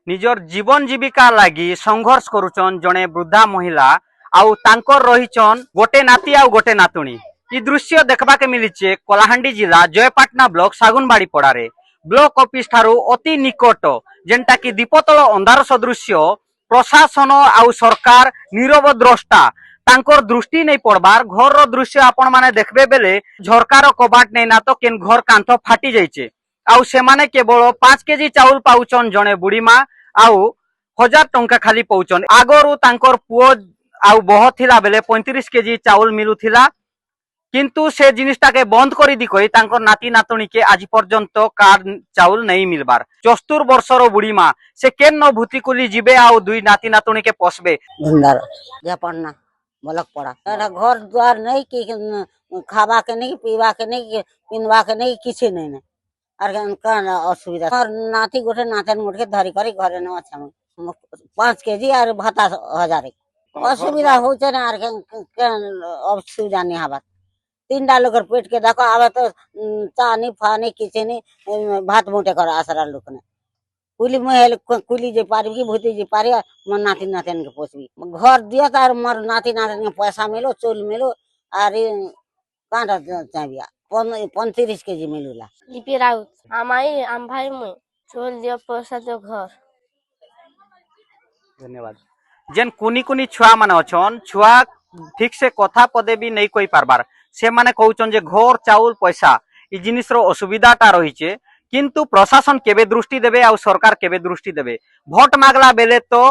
निजर जीवन जीविका लगी संघर्ष करुचन जड़े वृद्धा महिला आउ तांकर रहीचन गोटे नाती आउ गोटे नातुणी। ई दृश्य देखबा के मिलीचे कलाहांडी जिला जयपाटना ब्लॉक सागुनबाड़ी पड़ारे ब्लॉक ऑफिस ठारू अति निकट जेनटा कि दीपतल अंधार सदृश्य प्रशासन आउ सरकार नीरव द्रष्टा तांकर दृष्टि नहीं पड़बार घर रो दृश्य आपण माने देखबे बेले झरकार कबाट नहीं ना तो केन घर कांथ फाटी जाइचे आउ सेमाने केवल 5 केजी चाउल पाउचन जड़े बुढ़ी माँ आउ 1000 टंका खाली पाउचन। आगरू तांकर पुओ आउ बह थिला बेले 35 केजी चाउल मिलुथिला किंतु से जिनिसटा के बंद करी दी कही तांकर नाती नातुणी के आज पर्यंत कार्ड चाउल नहीं मिलबार। 74 वर्षर बुढ़ी माँ से केन न भूतिकुली जीवे आउ दुई नाती नातुणी के पोसबे। मलक पड़ा घर द्वार नहीं कि खावा के नहीं पीवा के नहीं पिनवा के नहीं किसी नहीं असुविधा और नाती गोटे नातन गोटे धरी करी घरे न अच्छा 5 केजी और भाता 1000 असुविधा हो असुविधा नहीं हवा 3 लोग पेट के देखो आवे तो चानी फानी किसी नहीं भात मुठे कर आसरा लोग ने कुली महल कुली जे पारी की भूती जे पारी मोर नाती नातन के पोसबी घर दिया तार मोर नाती नातन के पैसा मिलो चोल मिलो अरे कांटा चाहिए 35 केजी मिलूला लिपि राउत आमाई आम भाई मुई चोल दियो पैसा दियो घर। धन्यवाद। जेन कुनी कुनी छुआ माने अछन छुआ ठीक से कथा पदे भी नहीं कहि पारबार से माने कहउचन जे घर चाउल पैसा ई जिनिस रो असुविधाटा रहिचे किंतु प्रशासन केबे दृष्टि देबे आ सरकार केबे दृष्टि देबे। भोट मागला बेले तो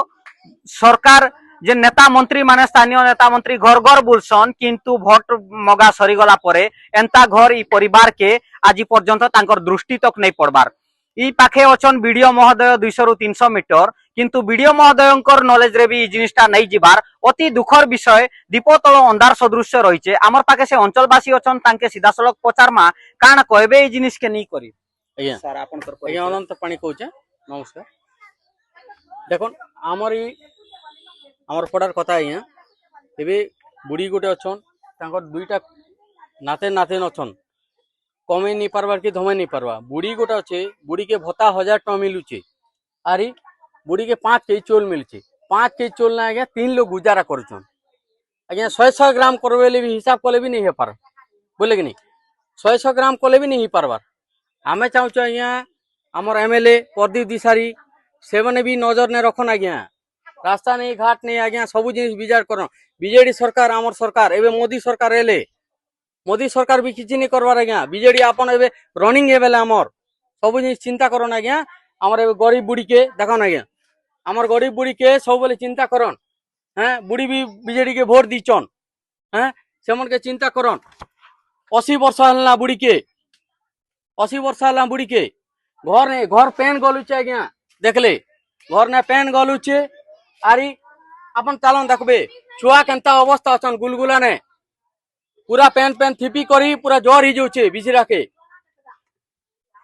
सरकार जे नेता मंत्री माने स्थानीय नेता मंत्री घर घर बुलसन किंतु भोट मगा सरी गला परे एंता घर ई परिवार के आज पर्यंत तांकर दृष्टि तक नहीं पड़बार। ई पाखे अछन वीडियो महोदय 200 रु 300 मीटर किंतु वीडियो महोदयंकर नॉलेज रे भी ई जिनिसटा नहीं जिबार अति दुखर विषय दीपतल अंधार सदृश्य रहिचे। आमर पाखे से अंचलवासी अछन तांके सीधा सड़क पचारमा काना कहबे ई जिनिस के नहीं करी। आज्ञा सर आपन कर आज्ञा अनंत पानी कहूचे नमस्कार। देखो आमर पड़ार कथा आज्ञा एबे बुढ़ी गोटे अछन तांकर दुईटा नाते नातेन अछन कमे नहीं पारबार कि धमे नहीं पारबा। बुढ़ी गोटे अच्छे बुढ़ी के भत्ता 1000 टका मिलुचे आरी बुढ़ी के 5 केजी चोल मिलुचे 5 केजी चोल ना आज्ञा 3 लोग गुजारा करुछन। आज्ञा 100 ग्राम करबेले भी हिसाब कले भी नहीं हो पार बोले कि नहीं 100 ग्राम कले भी नहीं पारबार। आमे चाहूँ आज्ञा आमर एमएलए प्रदीप दिशारी से मैंने भी नजर ने रखन आज्ञा रास्ता नहीं घाट नहीं आज्ञा सब जिन विचार कर बीजेडी सरकार आमर सरकार एवं मोदी सरकार एले मोदी सरकार भी किसी नहीं करवार आज्ञा बीजेडी आपन एवं रनिंग है बेले आमर सब जिन चिंता करन आज्ञा आमर एवं गरीब बुढ़ी के देखन आज्ञा आमर गरीब बुढ़ी के सब बोले चिंता करन हैं बुढ़ी भी बीजेडी के भोट दीचन हैं से मन के चिंता करन 80 वर्ष हलना बुढ़ी के 80 वर्ष हला बुढ़ी के घर ने घर पेन गलुचे आज्ञा देखले घर ने पेन गलुचे आरी अपन चालन देखबे छुआ केनता अवस्था अछन गुलगुला ने पूरा पेन पेन थिपी करी पूरा ज्वर ही जाउचे बिसरा के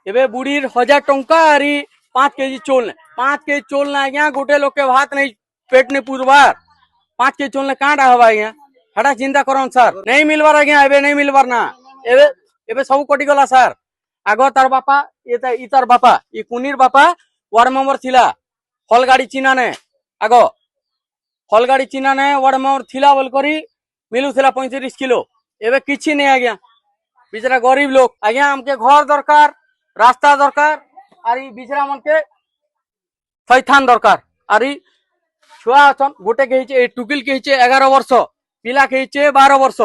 एबे बुढ़ीर 1000 टंका आरी 5 केजी चोल ने 5 केजी चोल ना आज्ञा गोटे लोग के भात नहीं पेट नहीं पुरबार 5 केजी चोल ने कांडा हवा आज्ञा हटा चिंता करन सर नहीं मिलबार आज्ञा एबे नहीं मिलबार ना एबे एबे सब कटि गला सर आगो तार बापा ये तार बापा ये कुनीर बापा वार्ड मेंबर थिला हलगाड़ी चिन्हा ने आगो हलगाड़ी चिन्हा ने वार्ड मेंबर थिला बोल करी मिलू थिला 35 किलो एबे किछि नहीं आज्ञा बिचरा गरीब लोग आज्ञा हमके घर दरकार रास्ता दरकार आरी बिचरा मन के थैथान दरकार आरी छुआ अछन गोटे के हिचे टुकिल के हिचे 11 वर्ष पिला के हिचे 12 वर्ष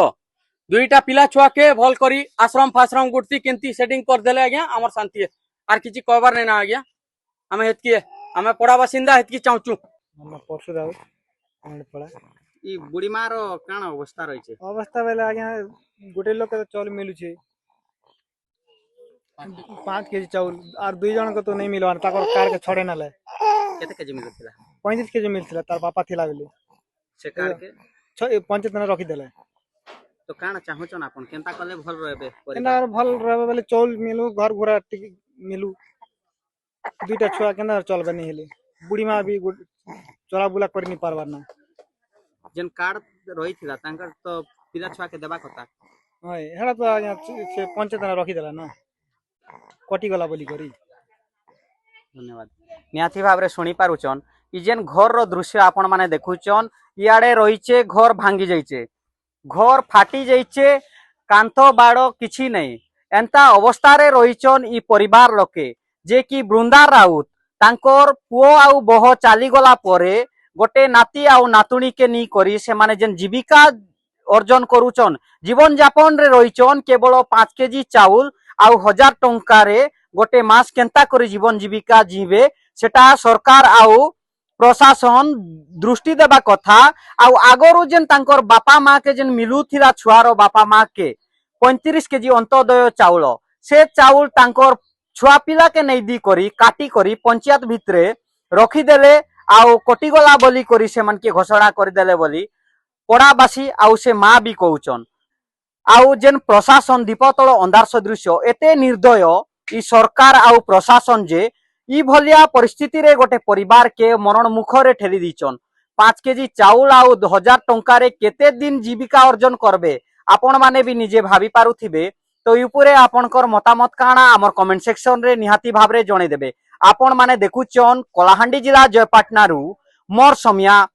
दुईटा पिला छुआ के भल करी आश्रम फाश्रम गुटती केंती सेटिंग कर देले आज्ञा हमर शांति है आर किछि कहबार नै ना आज्ञा हमें हेतकी हमें पड़ा बासिंदा हेतकी चाहूचू हम परसु दाव हमर पड़ा ई बुढ़ी माँ रो काना अवस्था रही छे अवस्था बेले आज्ञा गोटे लोग के चाउल मिलु छे 5 केजी चाउल और 2 जन को तो नहीं मिलवान ताकर कार के छोड़े ना ले केते केजी मिलथिला 35 केजी मिलथिला तार पापा थिला बेले से कार के 5 दिन रखी देले तो काना चाहूचन आपन केनता कले भल रहबे केना भल रहबे बेले चाउल मिलु घर घोड़ा मिलु दुईटा छुआ केना चलबे नहीं हेले बुढ़ी माँ भी चला बुला कर नहीं पारबार ना जेन कार्ड रही थिला तांकर तो पिला छुआ के देबा कथा हाय हेडा तो आज्ञा से 5 दिन रखी देला ना कटि गला बोली करी। धन्यवाद। निहाती भाव रे सुनी पारुचन इ जेन घर रो दृश्य आपण माने देखुचन इयाडे रहिचे घर भांगी जाइचे घर फाटी जाइचे कांथ बाड़ किछि नहीं एंता अवस्था रे रहिचन इ परिवार लोके जे कि बृंदा राउत तांकर पुओ आउ बह चाली गला परे गोटे नाती आउ नातुणी के नी करी से माने जेन जीविका अर्जन करूचन जीवन यापन रे रहिचन केवल 5 केजी चाउल आउ 1000 टंका रे गोटे मास केंता करी जीवन जीविका जीवे सेटा सरकार आउ प्रशासन दृष्टि देबा कथा आउ आगरु जेन तांकर बापा माँ के जेन मिलुथिला छुआर बापा माँ के 35 केजी अंत्योदय चाउल से चाउल तांकर छुआ पिला के नहीं दी करी काटी करी पंचायत भितरे रखीदेले आउ कटिगला बोली करी से मन के घोषणा करदेले बोली पड़ाबासी आउ से माँ भी कहउचन आउ जेन प्रशासन दीपतल अंधार सदृश एते निर्दय इ सरकार आउ प्रशासन जे इ भलिया परिस्थिति रे गोटे परिवार के मरण मुखरे ठेली दीचन 5 केजी चाउल आउ 1000 टंका रे केते दिन जीविका अर्जन करबे आपण माने भी निजे भाभी पारुथिबे तो यूपुरे आपणकर मतामत काना आमर कमेंट सेक्शन रे निहाती भाव रे जणे देबे आपण माने देखुचन कलाहांडी जिला जयपाटना रु मोर समिया